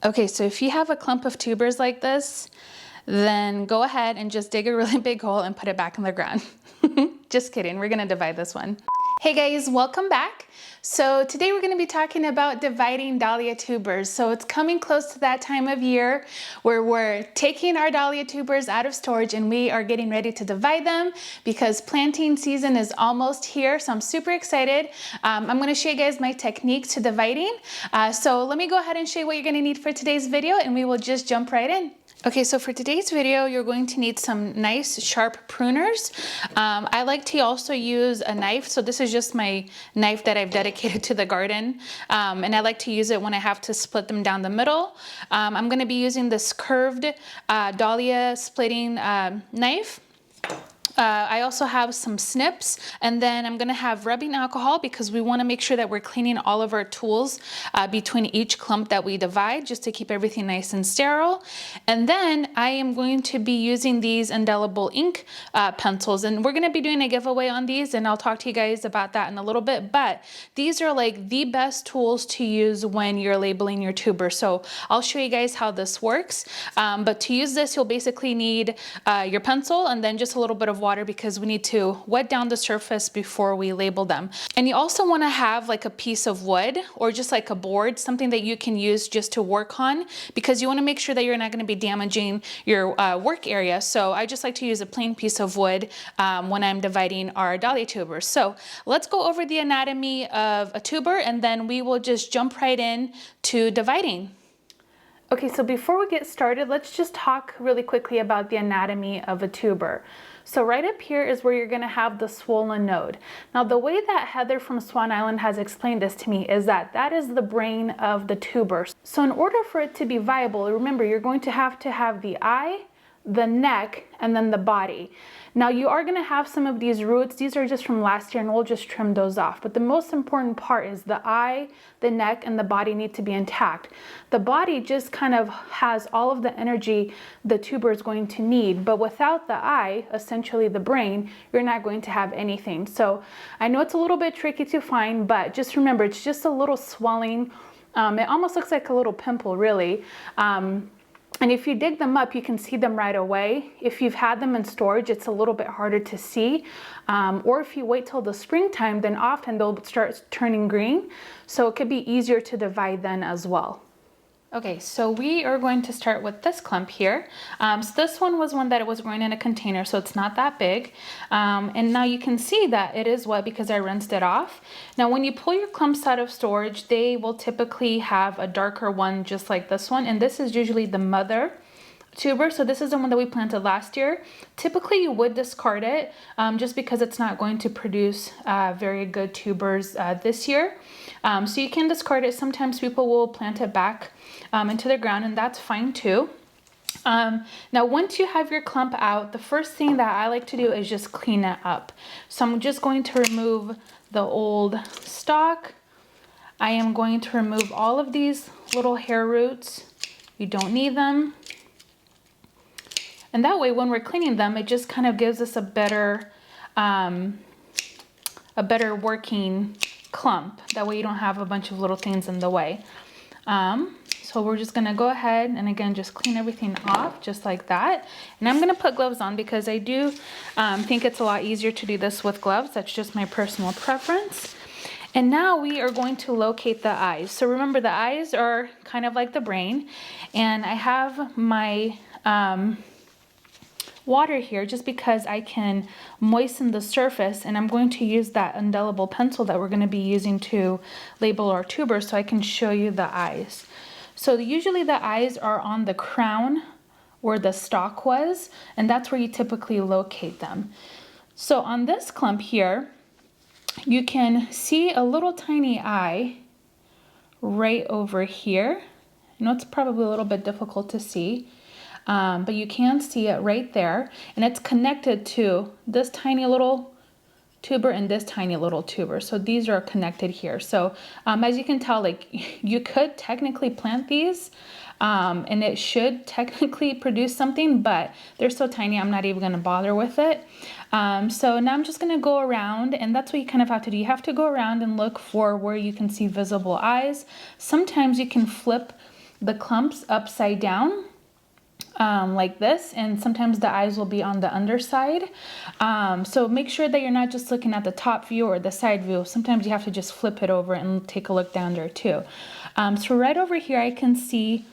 Okay, so if you have a clump of tubers like this, then go ahead and just dig a really big hole and put it back in the ground. Just kidding, we're gonna divide this one. Hey guys, welcome back. So today we're going to be talking about dividing dahlia tubers. So it's coming close to that time of year where we're taking our dahlia tubers out of storage and we are getting ready to divide them because planting season is almost here. So I'm super excited. I'm going to show you guys my techniques to dividing. So let me go ahead and show you what you're going to need for today's video and we will just jump right in. Okay, so for today's video, you're going to need some nice sharp pruners. I like to also use a knife. So this is just my knife that I've dedicated to the garden. And I like to use it when I have to split them down the middle. I'm gonna be using this curved Dahlia splitting knife. I also have some snips, and then I'm gonna have rubbing alcohol because we wanna make sure that we're cleaning all of our tools between each clump that we divide just to keep everything nice and sterile. And then I am going to be using these indelible ink pencils, and we're gonna be doing a giveaway on these, and I'll talk to you guys about that in a little bit, but these are like the best tools to use when you're labeling your tuber. So I'll show you guys how this works, but to use this, you'll basically need your pencil and then just a little bit of water because we need to wet down the surface before we label them. And you also want to have like a piece of wood or just like a board, something that you can use just to work on because you want to make sure that you're not going to be damaging your work area. So I just like to use a plain piece of wood when I'm dividing our dahlia tubers. So let's go over the anatomy of a tuber and then we will just jump right in to dividing. Okay, so before we get started, let's just talk really quickly about the anatomy of a tuber. So right up here is where you're gonna have the swollen node. Now the way that Heather from Swan Island has explained this to me is that that is the brain of the tuber. So in order for it to be viable, remember you're going to have the eye, the neck, and then the body. Now you are going to have some of these roots. These are just from last year and we'll just trim those off. But the most important part is the eye, the neck, and the body need to be intact. The body just kind of has all of the energy the tuber is going to need. But without the eye, essentially the brain, you're not going to have anything. So I know it's a little bit tricky to find, but just remember it's just a little swelling. It almost looks like a little pimple really. And if you dig them up, you can see them right away. If you've had them in storage, it's a little bit harder to see. Or if you wait till the springtime, then often they'll start turning green. So it could be easier to divide then as well. Okay, so we are going to start with this clump here. So this one was one that it was growing in a container, so it's not that big. And now you can see that it is wet because I rinsed it off. Now when you pull your clumps out of storage, they will typically have a darker one just like this one. And this is usually the mother tuber. So this is the one that we planted last year. Typically you would discard it just because it's not going to produce very good tubers this year. So you can discard it. Sometimes people will plant it back into the ground and that's fine too. Now once you have your clump out, the first thing that I like to do is just clean it up. So I'm just going to remove the old stalk. I am going to remove all of these little hair roots. You don't need them. And that way when we're cleaning them, it just kind of gives us a better working clump. That way you don't have a bunch of little things in the way. So we're just gonna go ahead and again just clean everything off just like that. And I'm gonna put gloves on because I do think it's a lot easier to do this with gloves. That's just my personal preference. And now we are going to locate the eyes. So remember the eyes are kind of like the brain, and I have my water here just because I can moisten the surface, and I'm going to use that indelible pencil that we're going to be using to label our tubers so I can show you the eyes. So usually the eyes are on the crown where the stalk was, and that's where you typically locate them. So on this clump here, you can see a little tiny eye right over here. I know it's probably a little bit difficult to see. But you can see it right there, and it's connected to this tiny little tuber and this tiny little tuber. So these are connected here. So as you can tell, like you could technically plant these and it should technically produce something, but they're so tiny I'm not even going to bother with it. So now I'm just going to go around, and that's what you kind of have to do. You have to go around and look for where you can see visible eyes. Sometimes you can flip the clumps upside down like this, and sometimes the eyes will be on the underside. So make sure that you're not just looking at the top view or the side view. Sometimes you have to just flip it over and take a look down there too. So right over here I can see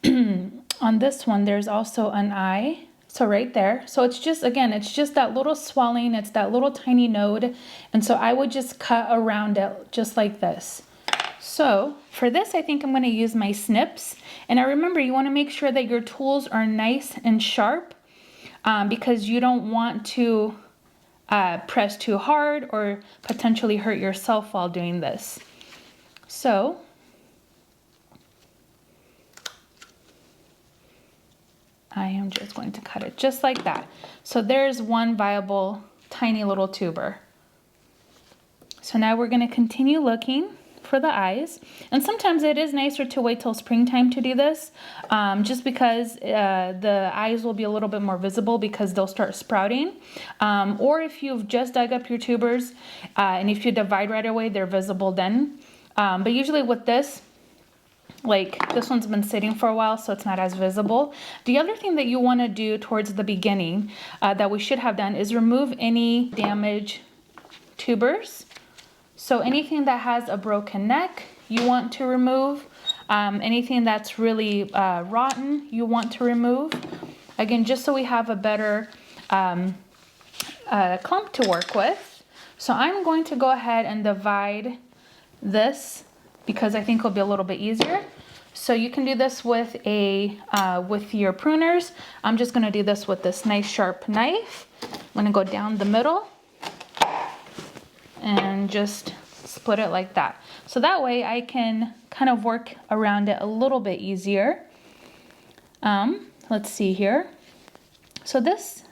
on this one there's also an eye. So right there, so it's just, again, it's just that little swelling, it's that little tiny node, and so I would just cut around it just like this. So for this, I think I'm going to use my snips. And I remember, you want to make sure that your tools are nice and sharp because you don't want to press too hard or potentially hurt yourself while doing this. So I am just going to cut it just like that. So there's one viable tiny little tuber. So now we're going to continue looking for the eyes, and sometimes it is nicer to wait till springtime to do this, just because the eyes will be a little bit more visible because they'll start sprouting, or if you've just dug up your tubers and if you divide right away, they're visible then, but usually with this, like this one's been sitting for a while, so it's not as visible. The other thing that you want to do towards the beginning that we should have done is remove any damaged tubers. So anything that has a broken neck, you want to remove. Anything that's really rotten, you want to remove. Again, just so we have a better clump to work with. So I'm going to go ahead and divide this because I think it'll be a little bit easier. So you can do this with with your pruners. I'm just going to do this with this nice sharp knife. I'm going to go down the middle and just split it like that. So that way I can kind of work around it a little bit easier. Let's see here. So this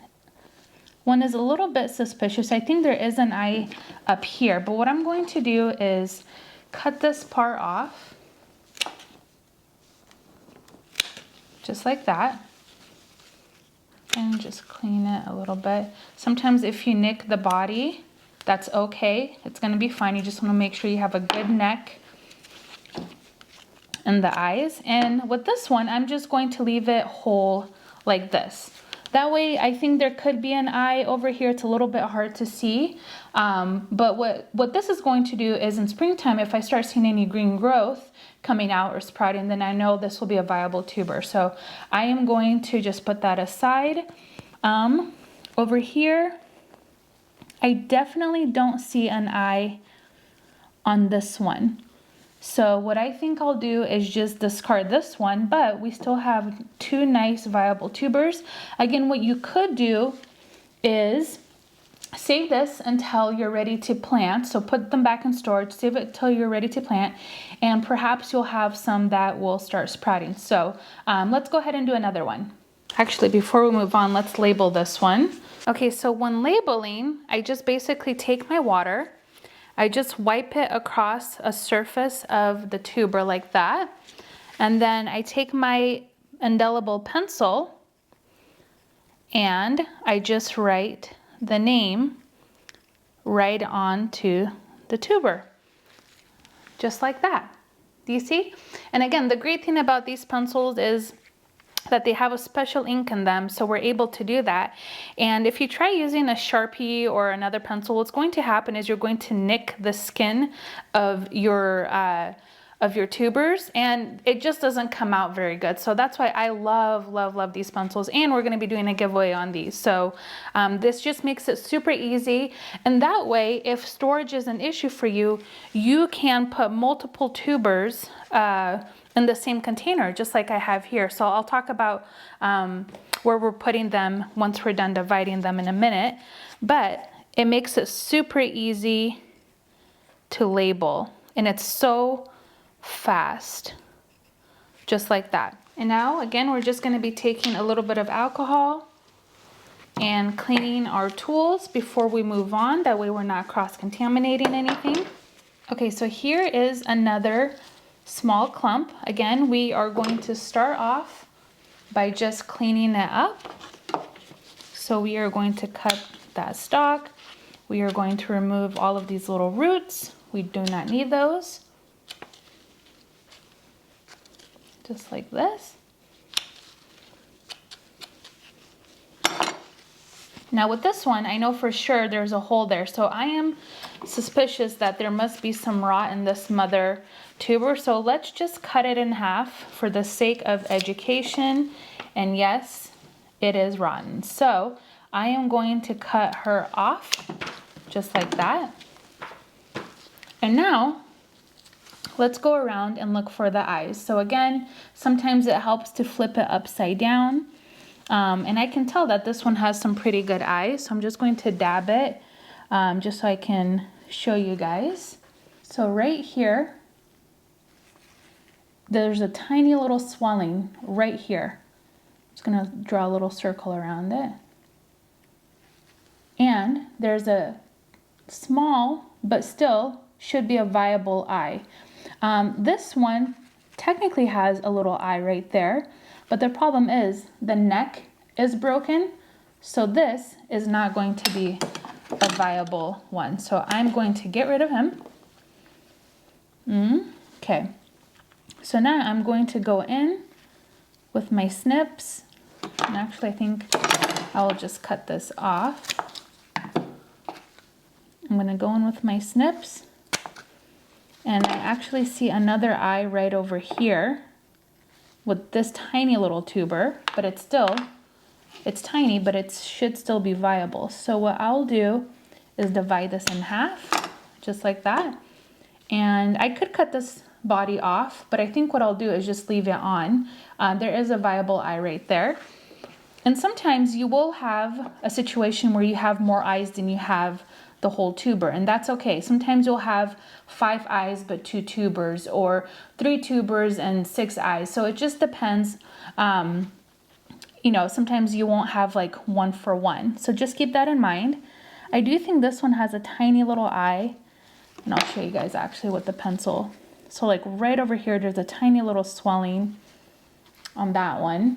one is a little bit suspicious. I think there is an eye up here, but what I'm going to do is cut this part off. Just like that. And just clean it a little bit. Sometimes if you nick the body, that's okay. It's going to be fine. You just want to make sure you have a good neck and the eyes. And with this one, I'm just going to leave it whole like this. That way, I think there could be an eye over here. It's a little bit hard to see. But what this is going to do is in springtime, if I start seeing any green growth coming out or sprouting, then I know this will be a viable tuber. So I am going to just put that aside. Over here, I definitely don't see an eye on this one. So what I think I'll do is just discard this one, but we still have two nice viable tubers. Again, what you could do is save this until you're ready to plant. So put them back in storage, save it till you're ready to plant, and perhaps you'll have some that will start sprouting. So let's go ahead and do another one. Actually, before we move on, let's label this one. Okay, so when labeling, I just basically take my water, I just wipe it across a surface of the tuber like that, and then I take my indelible pencil and I just write the name right onto the tuber, just like that. Do you see? And again, the great thing about these pencils is that they have a special ink in them, so we're able to do that. And if you try using a Sharpie or another pencil, what's going to happen is you're going to nick the skin of your tubers, and it just doesn't come out very good. So that's why I love these pencils, and we're going to be doing a giveaway on these. So this just makes it super easy, and that way, if storage is an issue for you, you can put multiple tubers in the same container, just like I have here. So I'll talk about where we're putting them once we're done dividing them in a minute, but it makes it super easy to label, and it's so fast, just like that. And now again, we're just going to be taking a little bit of alcohol and cleaning our tools before we move on. That way we're not cross-contaminating anything. Okay, so here is another small clump. Again, we are going to start off by just cleaning it up. So we are going to cut that stalk. We are going to remove all of these little roots. We do not need those. just like this. Now with this one, I know for sure there's a hole there, so I am suspicious that there must be some rot in this mother tuber. So let's just cut it in half for the sake of education. And yes, it is rotten. So I am going to cut her off just like that. And now let's go around and look for the eyes. So again, sometimes it helps to flip it upside down. And I can tell that this one has some pretty good eyes. So I'm just going to dab it just so I can show you guys. So right here, there's a tiny little swelling right here. I'm just gonna draw a little circle around it. And there's a small, but still should be a viable eye. This one technically has a little eye right there, but the problem is the neck is broken, so this is not going to be a viable one. So I'm going to get rid of him. Okay, so now I'm going to go in with my snips, and actually I think I'll just cut this off. I'm gonna go in with my snips, and I actually see another eye right over here with this tiny little tuber, but it's tiny, but it should still be viable. So what I'll do is divide this in half, just like that. And I could cut this body off, but I think what I'll do is just leave it on. There is a viable eye right there. And sometimes you will have a situation where you have more eyes than you have the whole tuber, and that's okay. Sometimes you'll have 5 eyes but 2 tubers, or 3 tubers and 6 eyes. So it just depends. You know, sometimes you won't have like 1 for 1. So just keep that in mind. I do think this one has a tiny little eye, and I'll show you guys actually with the pencil. So like right over here, there's a tiny little swelling on that one.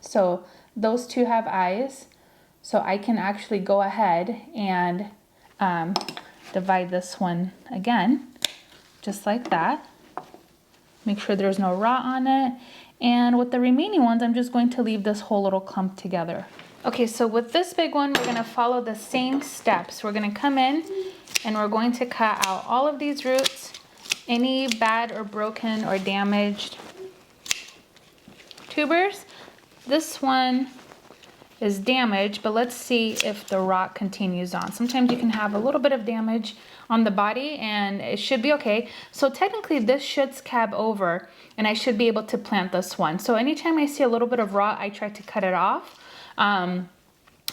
So those 2 have eyes. So I can actually go ahead and divide this one again, just like that. Make sure there's no rot on it. And with the remaining ones, I'm just going to leave this whole little clump together. Okay, so with this big one, we're gonna follow the same steps. We're gonna come in and we're going to cut out all of these roots, any bad or broken or damaged tubers. This one is damaged, but let's see if the rot continues on. Sometimes you can have a little bit of damage on the body and it should be okay. So technically this should scab over and I should be able to plant this one. So anytime I see a little bit of rot, I try to cut it off.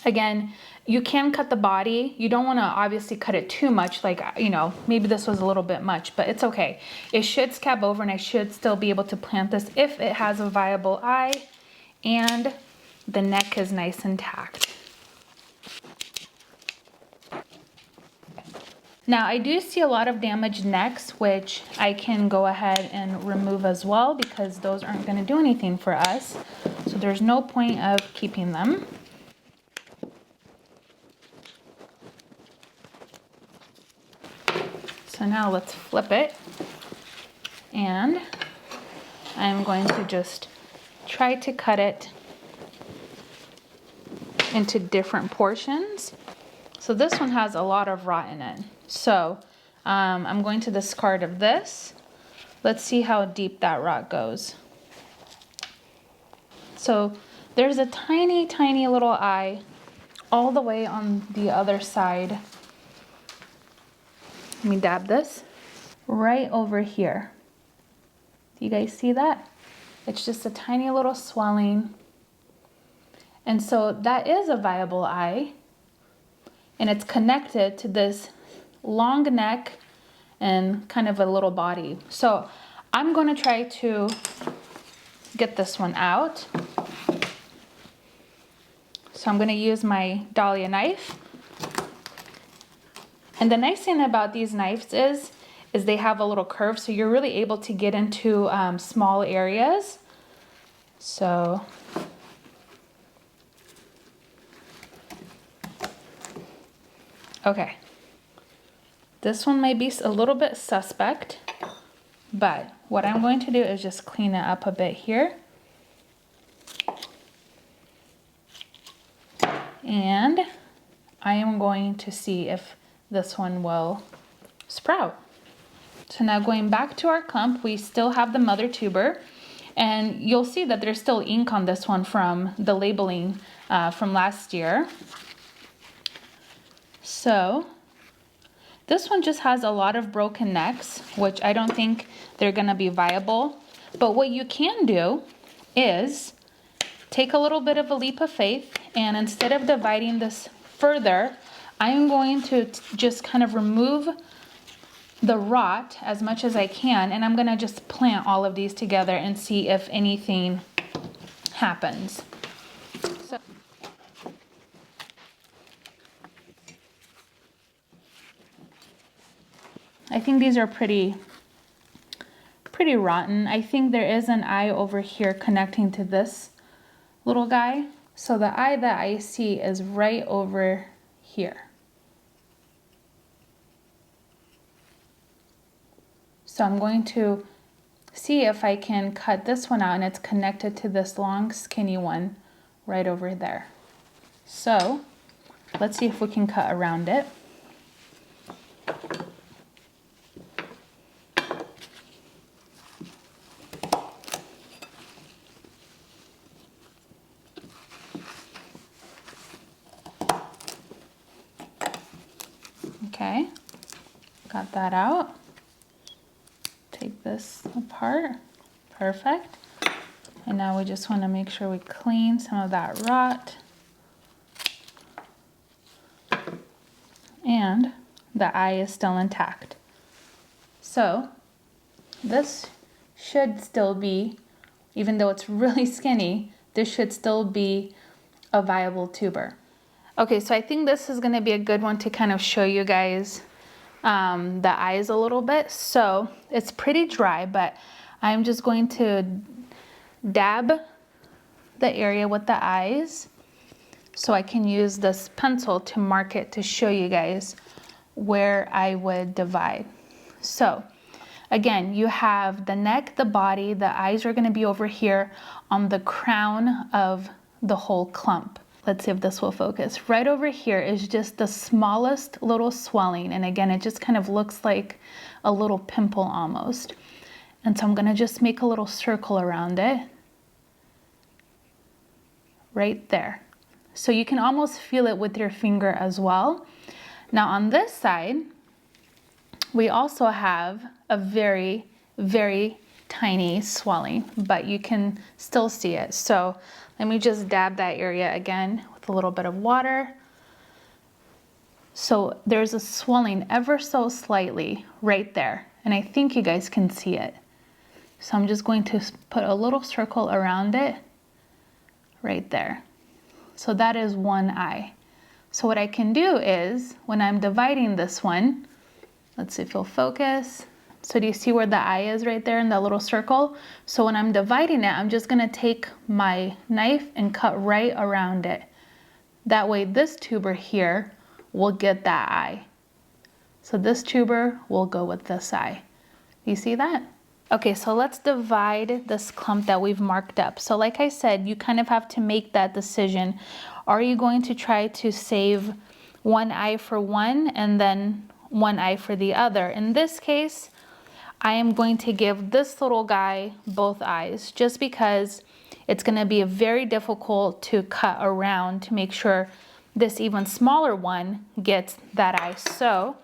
Again, you can cut the body. You don't want to obviously cut it too much, like, you know, maybe this was a little bit much, but it's okay. It should scab over and I should still be able to plant this if it has a viable eye and the neck is nice and tacked. Now I do see a lot of damaged necks, which I can go ahead and remove as well because those aren't going to do anything for us. So there's no point of keeping them. So now let's flip it, and I'm going to just try to cut it into different portions. So this one has a lot of rot in it. So I'm going to discard of this. Let's see how deep that rot goes. So there's a tiny, tiny little eye all the way on the other side. Let me dab this right over here. Do you guys see that? It's just a tiny little swelling. And so that is a viable eye, and it's connected to this long neck and kind of a little body. So I'm going to try to get this one out. So I'm going to use my Dahlia knife. And the nice thing about these knives is they have a little curve, so you're really able to get into small areas. So okay, this one might be a little bit suspect, but what I'm going to do is just clean it up a bit here. And I am going to see if this one will sprout. So now going back to our clump, we still have the mother tuber, and you'll see that there's still ink on this one from the labeling from last year. So this one just has a lot of broken necks, which I don't think they're gonna be viable. But what you can do is take a little bit of a leap of faith, and instead of dividing this further, I'm going to just kind of remove the rot as much as I can, and I'm gonna just plant all of these together and see if anything happens. So I think these are pretty rotten. I think there is an eye over here connecting to this little guy. So the eye that I see is right over here. So I'm going to see if I can cut this one out, and it's connected to this long skinny one right over there. So let's see if we can cut around it. Okay, got that out. Take this apart. Perfect. And now we just want to make sure we clean some of that rot. And the eye is still intact. So this should still be, even though it's really skinny, this should still be a viable tuber. Okay, so I think this is going to be a good one to kind of show you guys the eyes a little bit. So it's pretty dry, but I'm just going to dab the area with the eyes so I can use this pencil to mark it to show you guys where I would divide. So again, you have the neck, the body, the eyes are going to be over here on the crown of the whole clump. Let's see if this will focus. Right over here is just the smallest little swelling. And again, it just kind of looks like a little pimple almost. And so I'm gonna just make a little circle around it. Right there. So you can almost feel it with your finger as well. Now on this side, we also have a very, very tiny swelling, but you can still see it. So let me just dab that area again with a little bit of water. So there's a swelling ever so slightly right there, and I think you guys can see it. So I'm just going to put a little circle around it right there. So that is one eye. So what I can do is, when I'm dividing this one, let's see if it'll focus. So do you see where the eye is right there in that little circle? So when I'm dividing it, I'm just gonna take my knife and cut right around it. That way this tuber here will get that eye. So this tuber will go with this eye. You see that? Okay, so let's divide this clump that we've marked up. So like I said, you kind of have to make that decision. Are you going to try to save one eye for one and then one eye for the other? In this case, I am going to give this little guy both eyes just because it's going to be very difficult to cut around to make sure this even smaller one gets that eye. So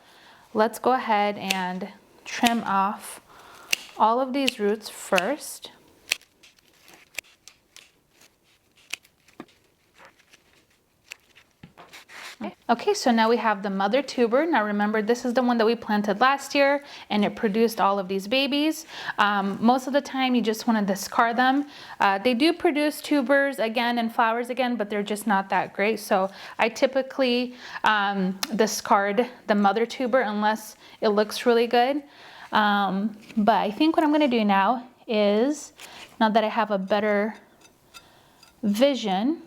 let's go ahead and trim off all of these roots first. Okay, so now we have the mother tuber. Now remember, this is the one that we planted last year and it produced all of these babies. Most of the time you just want to discard them. They do produce tubers again and flowers again, but they're just not that great. So I typically discard the mother tuber unless it looks really good. But I think what I'm going to do now is, now that I have a better vision,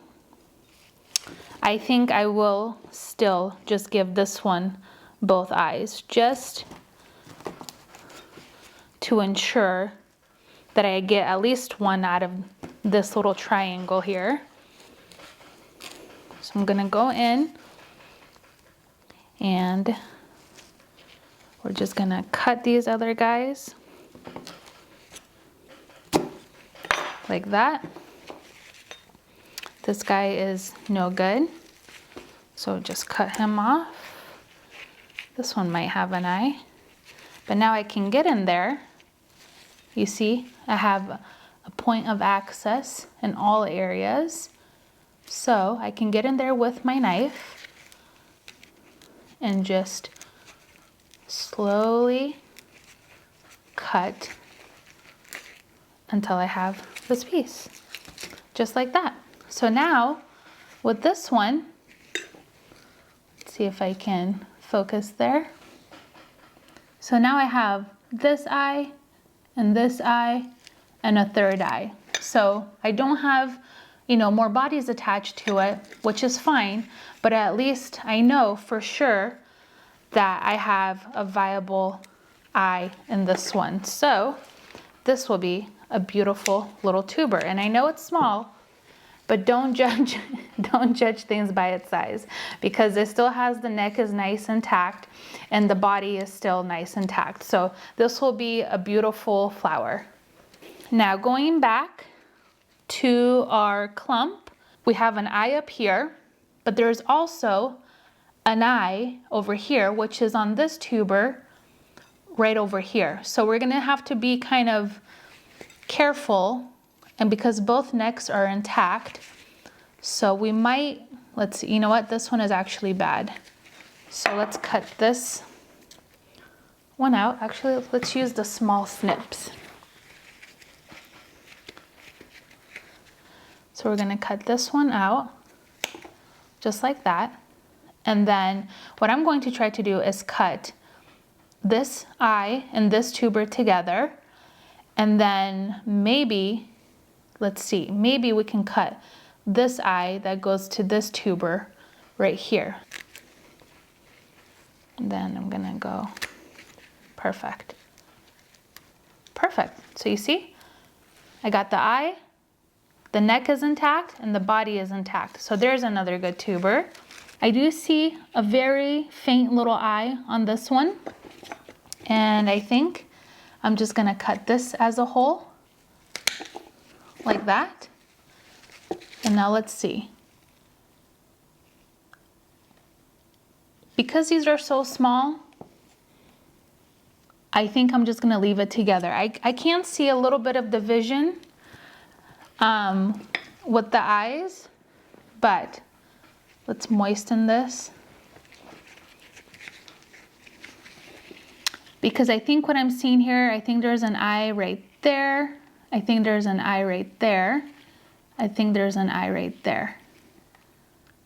I think I will still just give this one both eyes, just to ensure that I get at least one out of this little triangle here. So I'm gonna go in and we're just gonna cut these other guys like that. This guy is no good, so just cut him off. This one might have an eye, but now I can get in there. You see, I have a point of access in all areas. So I can get in there with my knife and just slowly cut until I have this piece, just like that. So now with this one, let's see if I can focus there. So now I have this eye and this eye and a third eye. So I don't have, you know, more bodies attached to it, which is fine, but at least I know for sure that I have a viable eye in this one. So this will be a beautiful little tuber. And I know it's small, but don't judge things by its size, because it still has, the neck is nice and intact and the body is still nice and intact. So this will be a beautiful flower. Now going back to our clump, we have an eye up here, but there's also an eye over here, which is on this tuber right over here. So we're gonna have to be kind of careful, and because both necks are intact, so we might, let's see, you know what, this one is actually bad. So let's cut this one out. Actually, let's use the small snips. So we're gonna cut this one out, just like that. And then what I'm going to try to do is cut this eye and this tuber together. And then maybe, let's see, maybe we can cut this eye that goes to this tuber right here. And then I'm gonna go, perfect. Perfect, so you see, I got the eye, the neck is intact, and the body is intact. So there's another good tuber. I do see a very faint little eye on this one. And I think I'm just gonna cut this as a whole, like that. And now let's see. Because these are so small, I think I'm just gonna leave it together. I can see a little bit of division with the eyes, but let's moisten this. Because I think what I'm seeing here, I think there's an eye right there. I think there's an eye right there. I think there's an eye right there.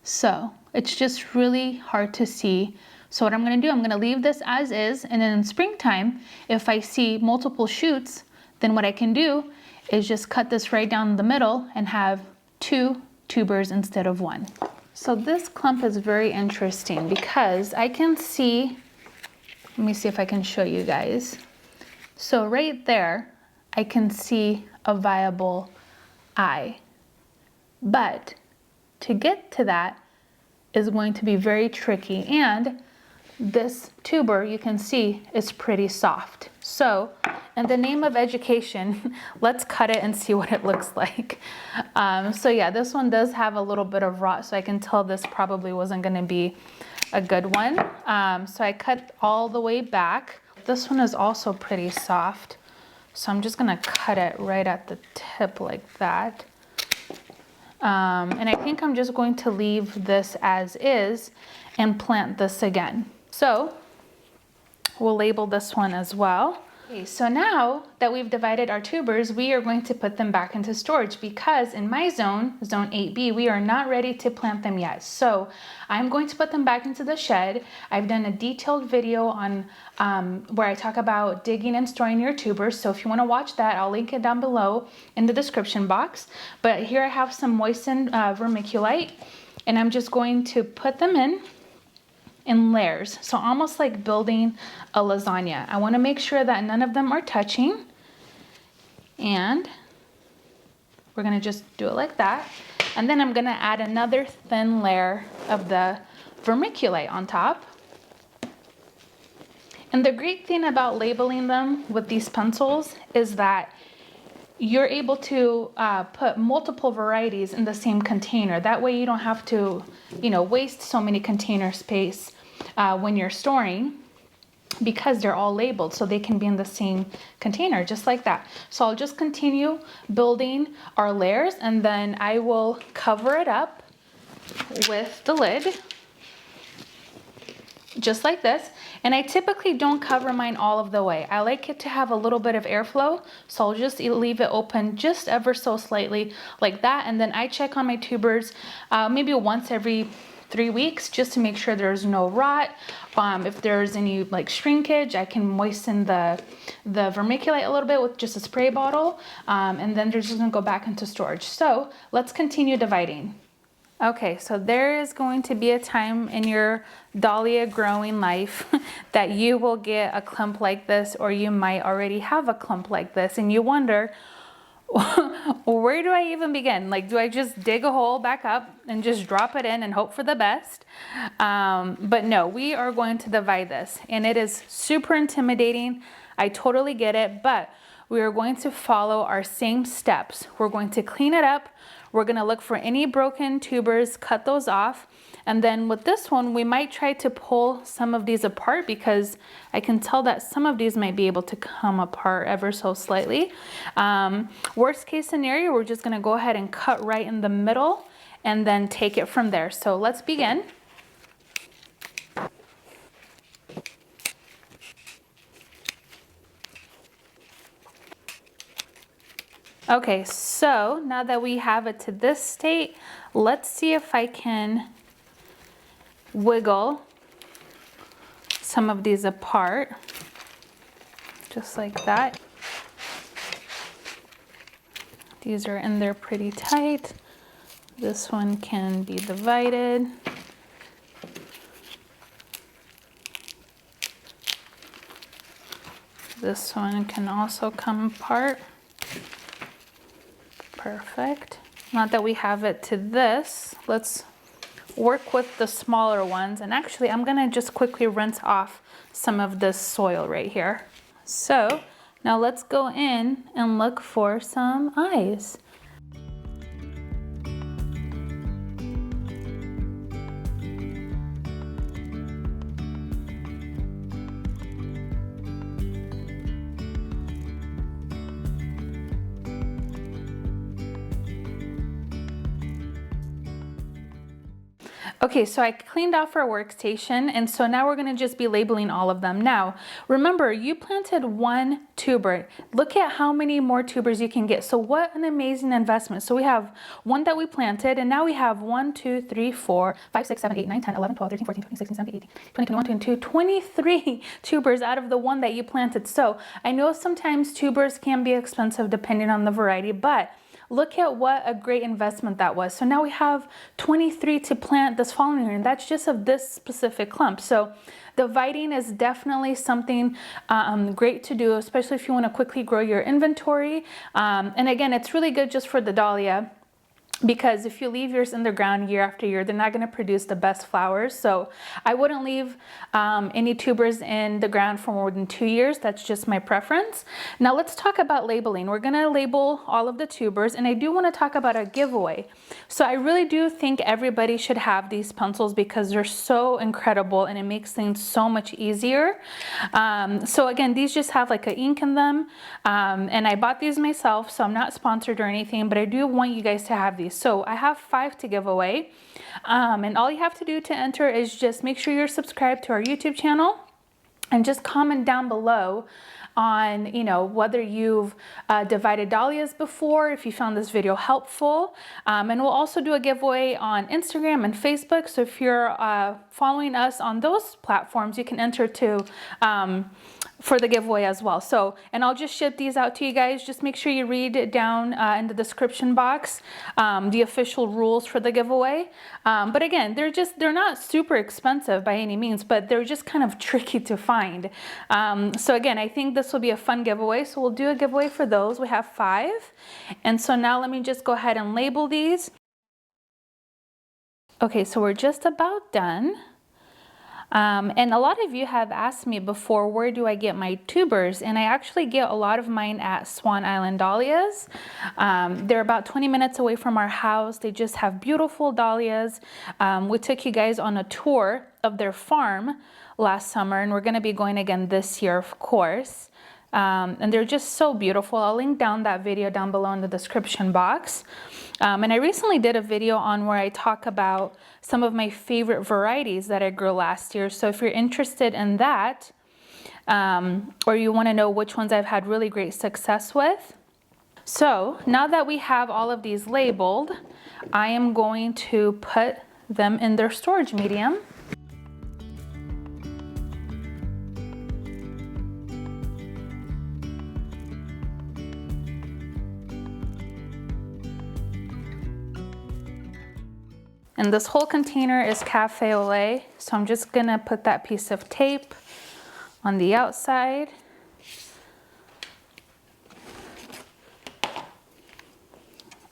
So it's just really hard to see. So what I'm gonna do, I'm gonna leave this as is, and then in springtime, if I see multiple shoots, then what I can do is just cut this right down the middle and have 2 tubers instead of 1. So this clump is very interesting because I can see, let me see if I can show you guys. So right there, I can see a viable eye. But to get to that is going to be very tricky. And this tuber, you can see, is pretty soft. So in the name of education, let's cut it and see what it looks like. So yeah, this one does have a little bit of rot, so I can tell this probably wasn't gonna be a good one. So I cut all the way back. This one is also pretty soft, so I'm just gonna cut it right at the tip like that. And I think I'm just going to leave this as is and plant this again. So we'll label this one as well. Okay, so now that we've divided our tubers, we are going to put them back into storage because in my zone, zone 8B, we are not ready to plant them yet. So I'm going to put them back into the shed. I've done a detailed video on where I talk about digging and storing your tubers. So if you want to watch that, I'll link it down below in the description box. But here I have some moistened vermiculite, and I'm just going to put them in layers, so almost like building a lasagna. I want to make sure that none of them are touching, And we're gonna just do it like that. And then I'm gonna add another thin layer of the vermiculite on top. And the great thing about labeling them with these pencils is that you're able to put multiple varieties in the same container. That way you don't have to, waste so many container space when you're storing, because they're all labeled, so they can be in the same container just like that. So I'll just continue building our layers, and then I will cover it up with the lid just like this. And I typically don't cover mine all of the way. I like it to have a little bit of airflow, so I'll just leave it open just ever so slightly like that. And then I check on my tubers maybe once every 3 weeks, just to make sure there's no rot. If there's any like shrinkage, I can moisten the vermiculite a little bit with just a spray bottle, and then they're just gonna go back into storage. So let's continue dividing. Okay, so there is going to be a time in your dahlia growing life that you will get a clump like this, or you might already have a clump like this, and you wonder, where do I even begin? Like, do I just dig a hole back up and just drop it in and hope for the best? But no, we are going to divide this, and it is super intimidating. I totally get it, but we are going to follow our same steps. We're going to clean it up. We're going to look for any broken tubers, cut those off. And then with this one, we might try to pull some of these apart, because I can tell that some of these might be able to come apart ever so slightly. Worst case scenario, we're just going to go ahead and cut right in the middle and then take it from there. So let's begin. Okay, so now that we have it to this state, let's see if I can wiggle some of these apart, just like that. These are in there pretty tight. This one can be divided. This one can also come apart. Perfect. Now that we have it to this, let's work with the smaller ones. And actually, I'm gonna just quickly rinse off some of this soil right here. So now let's go in and look for some eyes. Okay, so I cleaned off our workstation, and so now we're gonna just be labeling all of them. Now, remember, you planted one tuber. Look at how many more tubers you can get. So what an amazing investment. So we have one that we planted, and now we have 1, 2, 3, 4, 5, 6, 7, 8, 9, 10, 11, 12, 13, 14, 15, 16, 17, 18, 20, 21, 22, 23 tubers out of the one that you planted. So I know sometimes tubers can be expensive depending on the variety, but look at what a great investment that was. So now we have 23 to plant this following year, and that's just of this specific clump. So dividing is definitely something great to do, especially if you want to quickly grow your inventory. And again, it's really good just for the dahlia, because if you leave yours in the ground year after year, they're not going to produce the best flowers. So I wouldn't leave any tubers in the ground for more than 2 years. That's just my preference. Now let's talk about labeling. We're going to label all of the tubers, and I do want to talk about a giveaway. So I really do think everybody should have these pencils, because they're so incredible and it makes things so much easier. So again, these just have like an ink in them, and I bought these myself, so I'm not sponsored or anything, but I do want you guys to have these. So I have 5 to give away, and all you have to do to enter is just make sure you're subscribed to our YouTube channel, and just comment down below on, whether you've divided dahlias before, if you found this video helpful. And we'll also do a giveaway on Instagram and Facebook. So if you're following us on those platforms, you can enter to for the giveaway as well. So, and I'll just ship these out to you guys. Just make sure you read it down in the description box, the official rules for the giveaway. But again, they're not super expensive by any means, but they're just kind of tricky to find. So again, I think this will be a fun giveaway. So we'll do a giveaway for those. We have 5. And so now let me just go ahead and label these. Okay, so we're just about done. And a lot of you have asked me before, where do I get my tubers? And I actually get a lot of mine at Swan Island Dahlias. They're about 20 minutes away from our house. They just have beautiful dahlias. We took you guys on a tour of their farm last summer, and we're going to be going again this year, of course. And they're just so beautiful. I'll link down that video down below in the description box. And I recently did a video on where I talk about some of my favorite varieties that I grew last year. So if you're interested in that, or you want to know which ones I've had really great success with. So now that we have all of these labeled, I am going to put them in their storage medium. And this whole container is cafe au lait, so I'm just gonna put that piece of tape on the outside.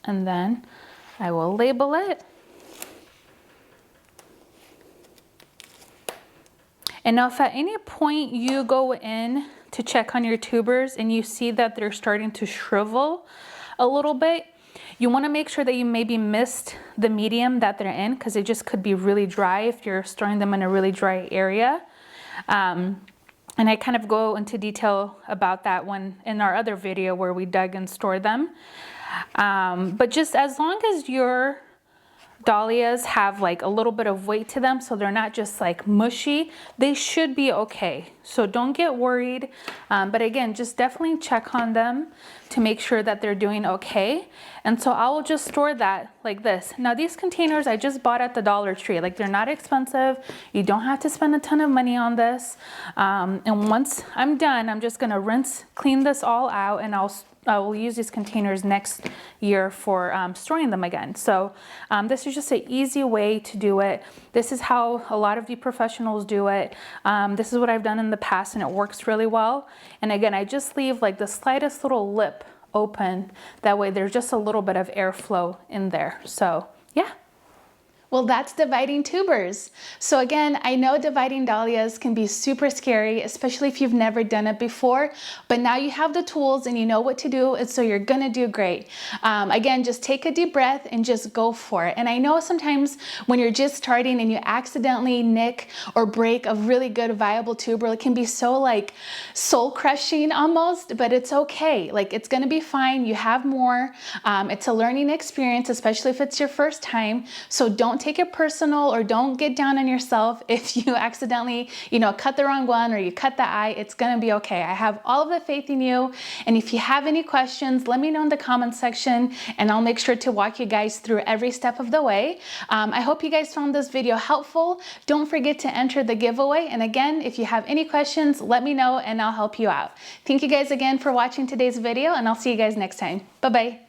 And then I will label it. And now if at any point you go in to check on your tubers and you see that they're starting to shrivel a little bit, you want to make sure that you maybe missed the medium that they're in, because it just could be really dry if you're storing them in a really dry area. And I kind of go into detail about that one in our other video where we dug and stored them. But just as long as your dahlias have like a little bit of weight to them, so they're not just like mushy, they should be okay. So don't get worried. But again, just definitely check on them to make sure that they're doing okay. And so I will just store that like this. Now these containers I just bought at the Dollar Tree. Like, they're not expensive. You don't have to spend a ton of money on this. And once I'm done, I'm just gonna clean this all out, and I will use these containers next year for storing them again. So this is just an easy way to do it. This is how a lot of the professionals do it. This is what I've done in the past, and it works really well. And again, I just leave like the slightest little lip open. That way there's just a little bit of airflow in there. So yeah. Well, that's dividing tubers. So again, I know dividing dahlias can be super scary, especially if you've never done it before, but now you have the tools and you know what to do, and so you're gonna do great. Again, just take a deep breath and just go for it. And I know sometimes when you're just starting and you accidentally nick or break a really good viable tuber, it can be so like soul crushing almost, but it's okay. Like, it's gonna be fine. You have more. It's a learning experience, especially if it's your first time. So don't take it personal, or don't get down on yourself if you accidentally, cut the wrong one or you cut the eye. It's gonna be okay. I have all of the faith in you. And if you have any questions, let me know in the comment section, and I'll make sure to walk you guys through every step of the way. I hope you guys found this video helpful. Don't forget to enter the giveaway. And again, if you have any questions, let me know and I'll help you out. Thank you guys again for watching today's video, and I'll see you guys next time. Bye-bye.